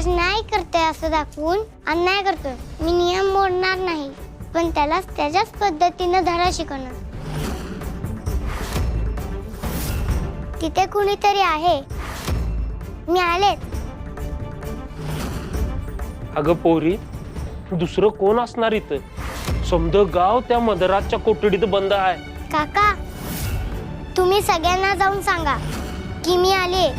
मधराज नाही करते असं दाखवून अन्याय करतोय. मी नियम मोडणार नाही, पण त्याला त्याच्याच पद्धतीने धडा शिकवणार. तिथे कुणीतरी आहे, मी आले. अगं पोरी, दुसरं कोण असणार इथं? समद गाव त्या मधराजच्या कोठडीत बंद आहे. काका, तुम्ही सगळ्यांना जाऊन सांगा की मी आले.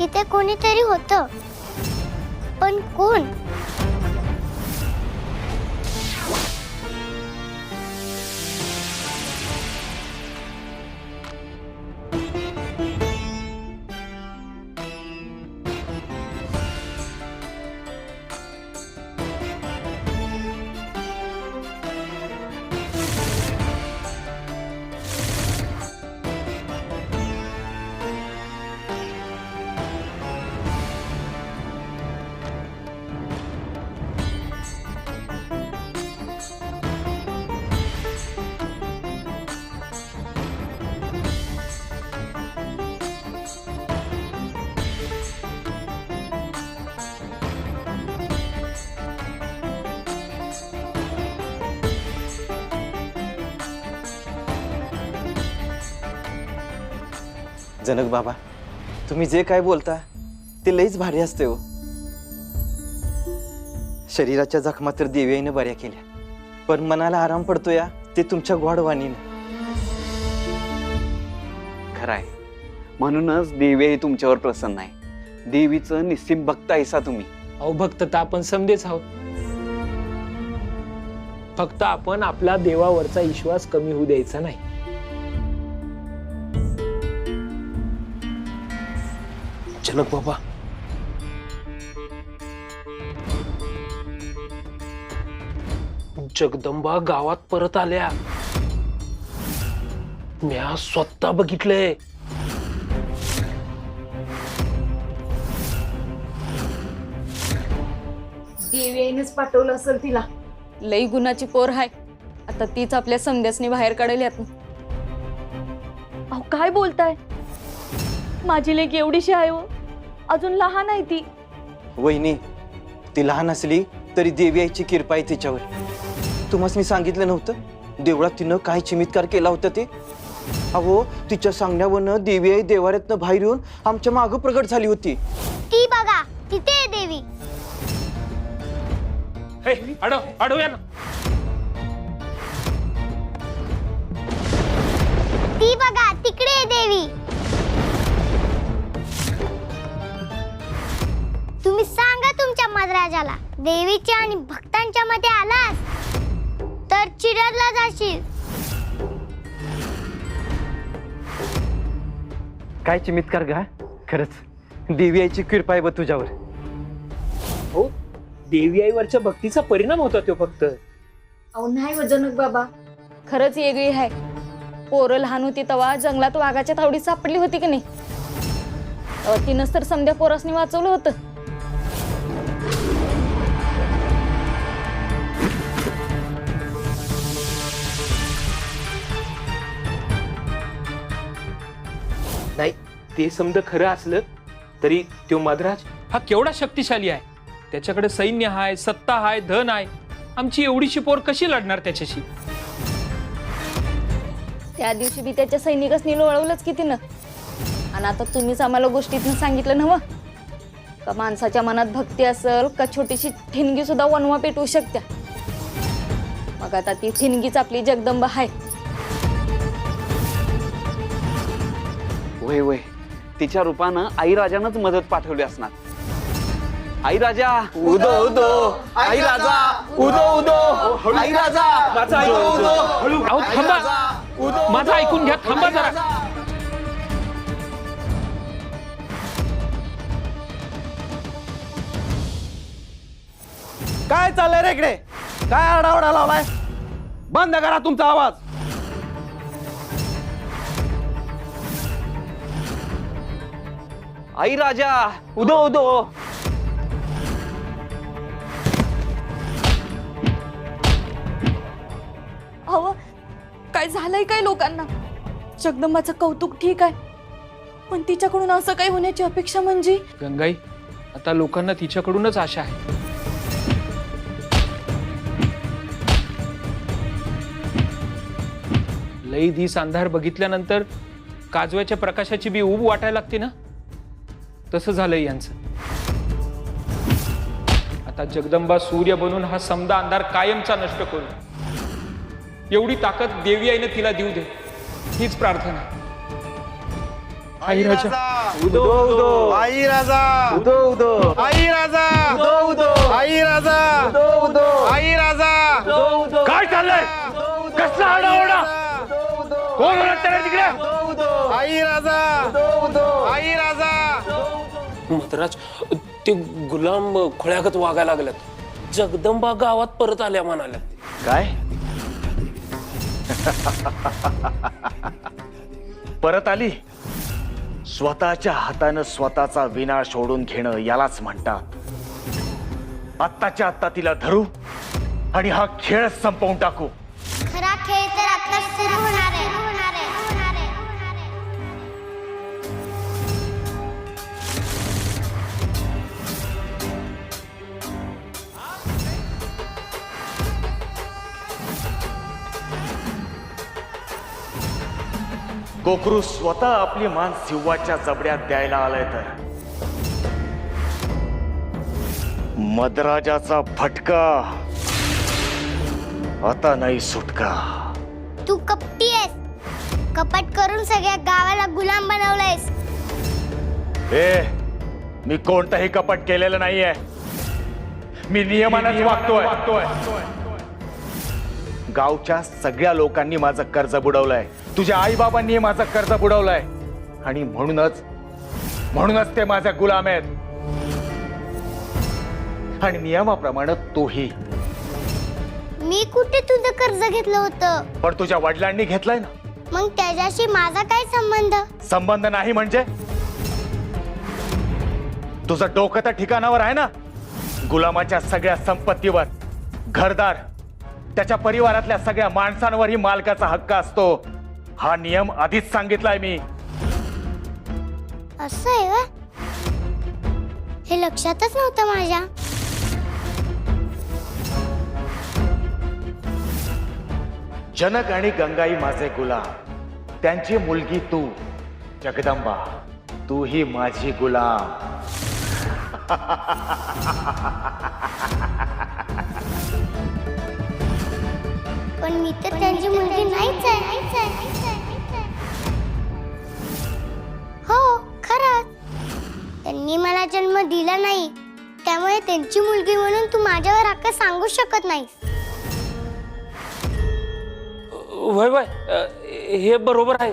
इथे कोणीतरी होतं, पण कोण? जनक बाबा, तुम्ही जे काय बोलता ते लईच भारी असते हो. शरीराच्या जखमा तर देवी आईने बऱ्या केल्या, पण मनाला आराम पडतो या ते तुमच्या गोडवाणीनं. खरं आहे, म्हणूनच देवी आई तुमच्यावर प्रसन्न आहे. देवीचं निस्सीम भक्त आहेसा तुम्ही. अहो भक्त तर आपण समजेच आहोत. फक्त आपण आपला देवावरचा विश्वास कमी होऊ द्यायचा नाही. जनक बाबा, जगदंबा गावात परत आल्या. म्या स्वतः बघितलंय. देवी आईनेच पाठवलं असेल तिला. लई गुणाची पोर हाय. आता तीच आपल्या समध्यासनी बाहेर काढेल यातून. अहो काय बोलताय? माझी लेक एवढीशी आहे हो, अजून लहान आहे ती. वहिनी, ती लहान असली तरी देवी आईची कृपा आहे तिच्यावर. तुम्हाला सांगितलं नव्हतं देवळात तिनं काय चमत्कार केला होता ते? अहो, तिच्या सांगण्यावरनं देवी आई देवाऱ्यातनं बाहेर येऊन आमच्या मागं प्रगट झाली होती. ती बघा, तिथे आहे देवी. अडव या ना. ती बघा, तिकडे आहे देवी. तुम्ही सांगा तुमच्या मधराजाला, देवीच्या आणि भक्तांच्या मध्ये आलास तर चिरडला जाशील. काय चमत्कार गा, खरंच देवी आईची कृपा आहे बघ तुझ्यावर. हो, देवी आईवरच्या भक्तीचा परिणाम होता तो फक्त. अहो नाही वजनक बाबा, खरंच वेगळी आहे. पोरं लहान होती तेव्हा जंगलात वाघाच्या तावडीत सापडली होती की नाही? तिनंच तर समध्या पोरासनी वाचवलं होतं. नाही, ते समज खरं असलं तरी तो मधराज हा केवढा शक्तिशाली आहे. त्याच्याकडे सैन्य आहे, सत्ता आहे, धन आहे. आमची एवढीशी पोर कशी लढणार त्याच्याशी? त्या दिवशी बी त्याच्या सैनिकच निलवळवलंच की तिनं. आणि आता तुम्हीच आम्हाला गोष्टीतनं सांगितलं नव्ह का माणसाच्या मनात भक्ती असेल का छोटीशी ठिणगी सुद्धा वनवा पेटवू शकत्या. मग आता ती ठिणगीच आपली जगदंबा आहे. वय वय, तिच्या रूपानं आई राजानंच मदत पाठवली असणार. आई राजा उदो उदो, आई राजा उदो उदो, आई राजा माझा अहो थांबा, माझा ऐकून घ्या, थांबा जरा. काय चाललंय रे इकडे? काय आरडाओरडा लावलाय? बंद करा तुमचा आवाज. आई राजा उदो उदो. काय झालंय काय लोकांना? जगदंबाचं कौतुक ठीक आहे, पण तिच्याकडून असं काही होण्याची अपेक्षा म्हणजे? गंगाई, आता लोकांना तिच्याकडूनच आशा आहे. लई दिस अंधार बघितल्यानंतर काजव्याच्या प्रकाशाची बी ऊब वाटायला लागते ना, तसं झालंय यांचं. आता जगदंबा सूर्य बनून हा समदा अंधार कायमचा नष्ट करू, एवढी ताकद देवी आईने तिला देऊ दे, हीच प्रार्थना. आई राजा उदो उदो आई राजा उदो उदो आई राजा उदो उदो आई राजा उदो उदो आई राजा उदो. काय चाललंय? कसला आरडाओरडा? कोण ओरडतंय रे तिकडे? आई राजा आई राजा. मद्राज, ते गुलाम खोळ्यागत वागायला लागल्यात. जगदंबा गावात परत आल्या म्हणाल्या. काय परत आली? स्वतःच्या हातानं स्वतःचा विनाश ओढून घेणं यालाच म्हणतात. आत्ताच्या आत्ता तिला धरू आणि हा खेळ संपवून टाकू. खरा खेळ तर आता सुरू होणार आहे. कोकरू स्वतः आपली मान सिंहाच्या जबड्यात द्यायला आलाय तर मदराजाचा फटका आता नाही सुटका. तू कपटी आहेस, कपट करून सगळ्या गावाला गुलाम बनवलंयस. ए, मी कोणतंही कपट केलेलं नाहीये. मी नियमानच वागतोय. गावच्या सगळ्या लोकांनी माझं कर्ज बुडवलंय. तुझ्या आई बाबांनी माझं कर्ज बुडवलंय आणि म्हणूनच ते माझ्या गुलाम आहेत. आणि नियमाप्रमाणे तोही. मी कुठे तुझं कर्ज घेतलं होतं? पण तुझ्या वडिलांनी घेतलंय ना. मग त्याच्याशी माझा काय संबंध? संबंध नाही म्हणजे? तुझं डोकं तर ठिकाणावर आहे ना. गुलामाच्या सगळ्या संपत्तीवर, घरदार, त्याच्या परिवारातल्या सगळ्या माणसांवरही मालकाचा हक्क असतो. हा नियम आधीच सांगितलाय मी. असं आहे व्हय? हे लक्षातच नव्हतं माझ्या. जनक आणि गंगाई माझे गुलाम, त्यांची मुलगी तू जगदंबा, तू ही माझी गुलाम. पण मी तर त्यांची मुलगी नाहीच आहे. हो, खरंच. त्यांनी मला जन्म दिला नाही, त्यामुळे त्यांची मुलगी म्हणून तू माझ्यावर हक्क सांगू शकत नाहीस. वय वय, हे बरोबर आहे.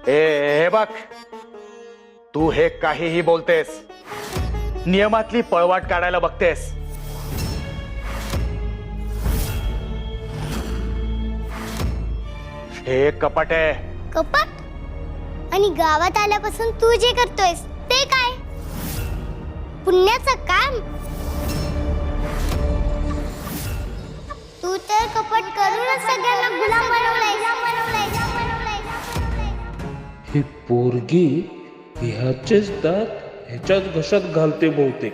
हे बघ, तू हे काहीही बोलतेस, नियमातली पळवाट काढायला बघतेस. हे कपट आहे. कपट? आणि गावात आल्यापासून तू जे करतोयस ते काय? पुण्याचं काम? तू तर कपट करूनच सगळ्यांना गुलाम बनवलाय. ही पोरगी ह्याचेच दात ह्याच्याच घशात घालते बहुतेक.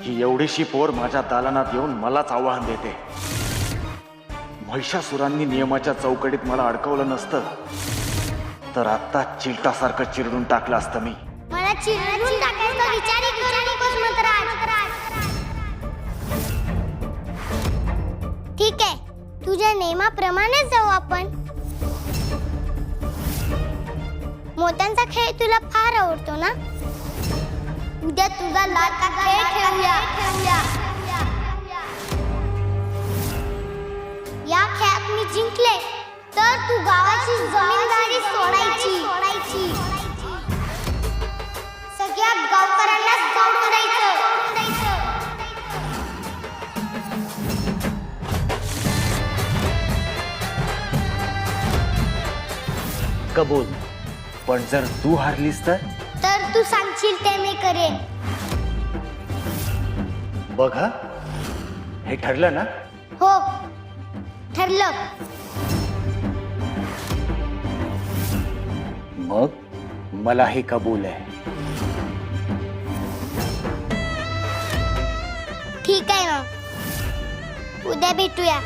ही एवढीशी पोर माझ्या दालनात येऊन मलाच आव्हान देते. महिषासुरांनी नियमाच्या चौकटीत मला अडकवलं नसतं तर आता चिलटासारखं चिरडून टाकलं असतं मी. मला चिरडून टाकायचा विचारही करू नकोस मद्राज. ठीक आहे, तुझ्या नेमाप्रमाणेच जाऊ आपण. मोत्यांचा खेळ तुला फार आवडतो ना? उद्या तुझा लाचा खेळ खेळूया. या खेळात मी जिंकले तर तू गावाची जमीनदारी सोडायची. सगळ्या गावकऱ्यांना सोडून द्यायचं. हक्क बोल. पण जर तू हारलीस तर तू सांगशील ते मी करेन. बघ हा, हे ठरलं ना? हो, ठरलं. मग मला हे कबूल आहे. ठीक आहे ना, उद्या भेटूया.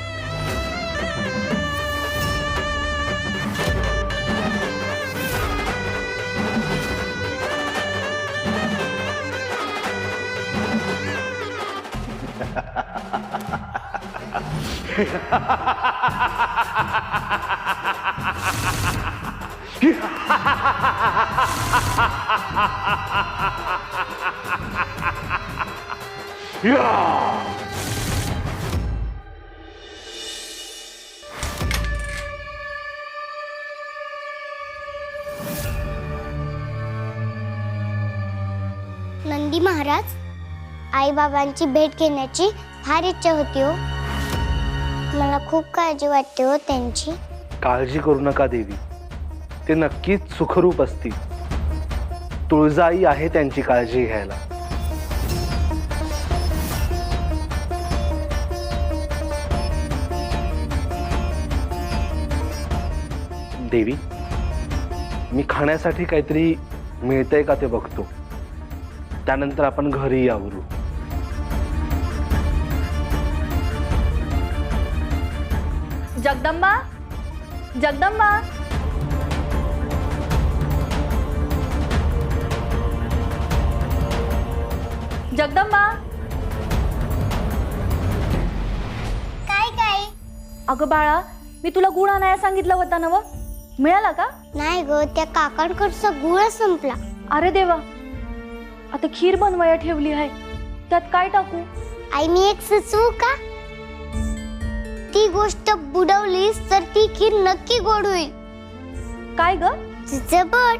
नंदी महाराज, आई बाबांची भेट घेण्याची फार इच्छा होती हो. मला खूप काळजी वाटते हो त्यांची. काळजी करू नका देवी, ते नक्कीच सुखरूप असतील. तुळजाई आहे त्यांची काळजी घ्यायला. देवी, मी खाण्यासाठी काहीतरी मिळतंय का ते बघतो, त्यानंतर आपण घरी आवरू. जगदंबा, जगदंबा, जगदंबा. काय काय? अगं बाळा, मी तुला गुळ आणायला सांगितलं होता ना व, मिळाला का? नाही ग, त्या काकांकडचा गुळ संपला. अरे देवा, आता खीर बनवायला ठेवली आहे, त्यात काय टाकू? आई, मी एक सुचवू का? ती गोष्ट बुडवलीस तर ती खीर नक्की गोड होईल. काय ग? जबट.